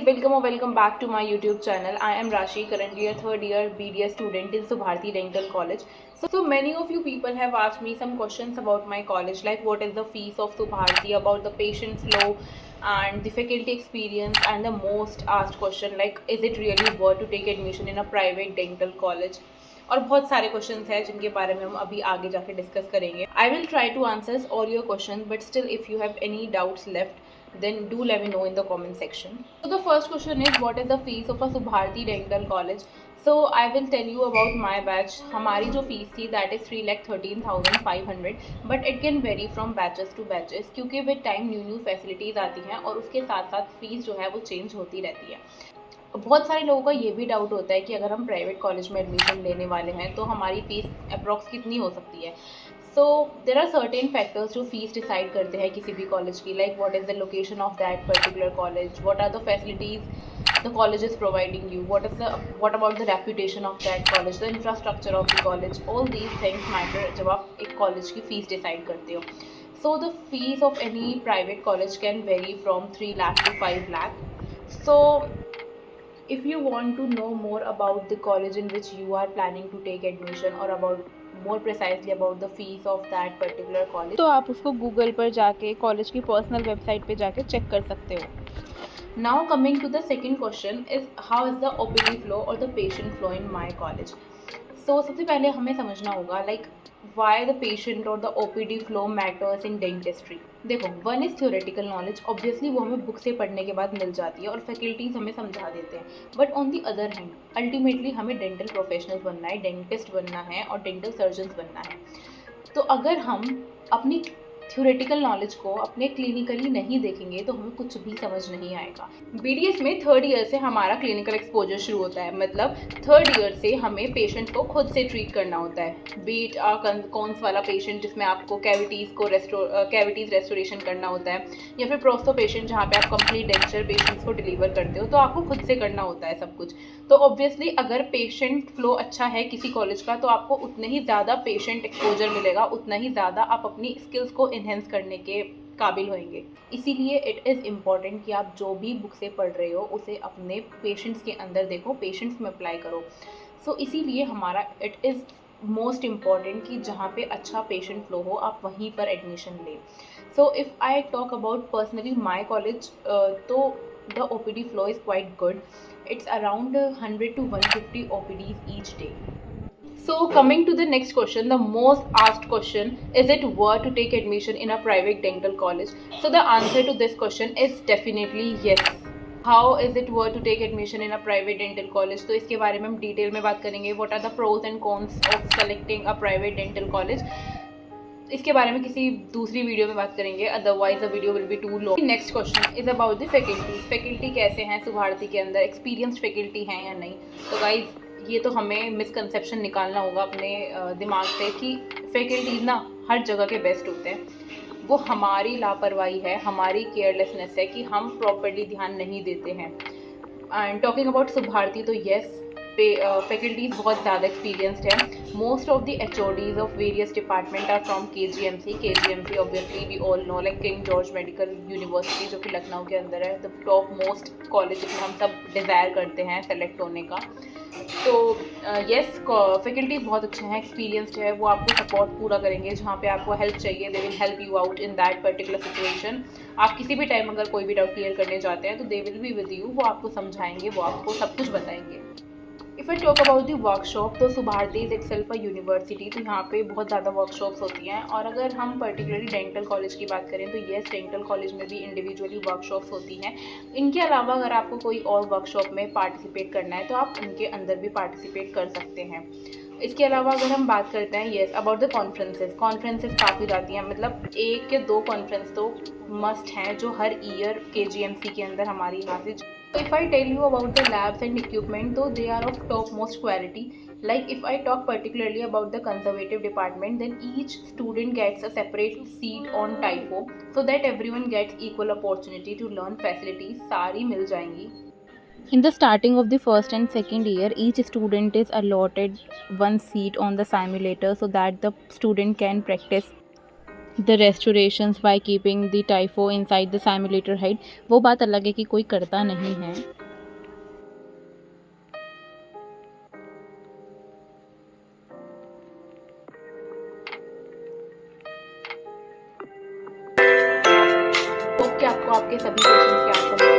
welcome or welcome back to my YouTube channel. I am Rashi, currently a third year BDS student in Subharti Dental College. So many of you people have asked me some questions about my college, like what is the fees of Subharti, about the patient flow and the faculty experience, and the most asked question like is it really worth to take admission in a private dental college. और बहुत सारे question हैं जिनके बारे में हम अभी आगे जाके डिस्कस करेंगे. I will try two answers all your question, but still if you have any doubts left then do let me know in the comment section. So the first question is what is the fees of a Subharti Dental College. So I will tell you about my batch. हमारी जो fees थी that is 3,13,500, but it can vary from batches to batches क्योंकि with time new facilities आती हैं और उसके साथ साथ फीस जो है वो चेंज होती रहती है. बहुत सारे लोगों का ये भी डाउट होता है कि अगर हम प्राइवेट कॉलेज में एडमिशन लेने वाले हैं तो हमारी फ़ीस अप्रॉक्स कितनी हो सकती है. So there are certain factors जो फीस डिसाइड करते हैं किसी भी कॉलेज की, like what is the location of that particular college, what are the facilities the college is providing you, what about the reputation of that college, the infrastructure of the college. All these things matter जब आप एक college की fees decide करते हो. So the fees of any private college can vary from 3 lakh to 5 lakh. So if you want to know more about the college in which you are planning to take admission or about more precisely about the fees of that particular college, तो आप उसको Google पर जाके college की personal website पे जाके check कर सकते हो. Now coming to the second question is how is the OPD flow or the patient flow in my college. So सबसे पहले हमें समझना होगा like why the patient or the OPD flow matters in dentistry. देखो, one is theoretical knowledge, obviously वो हमें book से पढ़ने के बाद मिल जाती है और फैकल्टीज हमें समझा देते हैं. But on the other hand ultimately हमें डेंटल प्रोफेशनल्स बनना है, डेंटिस्ट बनना है और डेंटल सर्जन्स बनना है. तो अगर हम अपनी थ्योरेटिकल नॉलेज को अपने क्लिनिकली नहीं देखेंगे तो हमें कुछ भी समझ नहीं आएगा. बीडीएस में थर्ड ईयर से हमारा क्लिनिकल एक्सपोजर शुरू होता है, मतलब थर्ड ईयर से हमें पेशेंट को खुद से ट्रीट करना होता है. बीट कॉन्स वाला पेशेंट जिसमें आपको कैविटीज़ रेस्टोरेशन करना होता है, या फिर प्रोस्तो पेशेंट जहाँ पे आप कंप्लीट डेंचर पेशेंट्स को डिलीवर करते हो, तो आपको खुद से करना होता है सब कुछ. तो ऑब्वियसली अगर पेशेंट फ्लो अच्छा है किसी कॉलेज का तो आपको उतने ही ज़्यादा पेशेंट एक्सपोजर मिलेगा, उतना ही ज़्यादा आप अपनी स्किल्स को इन्हेंस करने के काबिल होंगे. इसीलिए इट इज़ इम्पॉर्टेंट कि आप जो भी बुक से पढ़ रहे हो उसे अपने पेशेंट्स के अंदर देखो, पेशेंट्स में अप्लाई करो. सो इसीलिए हमारा इट इज़ मोस्ट इम्पॉर्टेंट कि जहाँ पे अच्छा पेशेंट फ्लो हो आप वहीं पर एडमिशन लें. So if I talk about personally my college, तो the OPD flow is quite good. It's around 100 to 150 OPDs each day. So coming to the next question, the most asked question, is it worth to take admission in a private dental college? So the answer to this question is definitely yes. How is it worth to take admission in a private dental college? तो इसके बारे में हम detail में बात करेंगे. What are the pros and cons of selecting a private dental college? इसके बारे में किसी दूसरी वीडियो में बात करेंगे, otherwise the video will be too long. Next question is about the faculty कैसे हैं सुभारती के अंदर, एक्सपीरियंस्ड फैकल्टी हैं या नहीं. तो गाइज ये तो हमें मिसकंसेप्शन निकालना होगा अपने दिमाग से कि फैकल्टीज ना हर जगह के बेस्ट होते हैं. वो हमारी लापरवाही है, हमारी केयरलेसनेस है कि हम प्रॉपरली ध्यान नहीं देते हैं. एंड टॉकिंग अबाउट सुभारती तो येस, फैकल्टीज बहुत ज़्यादा एक्सपीरियंसड है. Most of the HODs of various department are from KGMC obviously we all know, like King George Medical University जो कि लखनऊ के अंदर है, द टॉप मोस्ट कॉलेज जिसमें हम सब डिज़ायर करते हैं सेलेक्ट होने का. तो येस, फैकल्टीज बहुत अच्छे हैं, एक्सपीरियंसड है, वो आपको सपोर्ट पूरा करेंगे. जहाँ पे आपको हेल्प चाहिए they will help you out in that particular situation. आप किसी भी टाइम अगर कोई भी डाउट क्लियर करने जाते हैं तो they will be with you, वो आपको समझाएंगे, वो आपको सब कुछ बताएंगे. If I talk about the workshop, तो Subharti is itself a university, तो यहाँ पे बहुत ज़्यादा वर्कशॉप्स होती हैं. और अगर हम पर्टिकुलरली डेंटल कॉलेज की बात करें तो येस, डेंटल कॉलेज में भी इंडिविजुअली वर्कशॉप्स होती हैं. इनके अलावा अगर आपको कोई और वर्कशॉप में पार्टिसिपेट करना है तो आप उनके अंदर भी पार्टिसिपेट कर सकते हैं. इसके अलावा अगर हम बात करते हैं येस अबाउट द कॉन्फ्रेंसेस काफ़ी जाती हैं, मतलब 1 या 2 कॉन्फ्रेंस तो मस्ट हैं जो हर ईयर KGMC के अंदर हमारी यहाँ से. If I tell you about the labs and equipment, though they are of topmost quality. Like if I talk particularly about the conservative department, then each student gets a separate seat on typo so that everyone gets equal opportunity to learn. Facilities सारी मिल जाएंगी. In the starting of the first and second year, each student is allotted one seat on the simulator so that the student can practice the restorations by keeping the typho inside the simulator head, वो बात अलग है कि कोई करता नहीं है। Hope कि आपको आपके सभी क्वेश्चंस के आंसर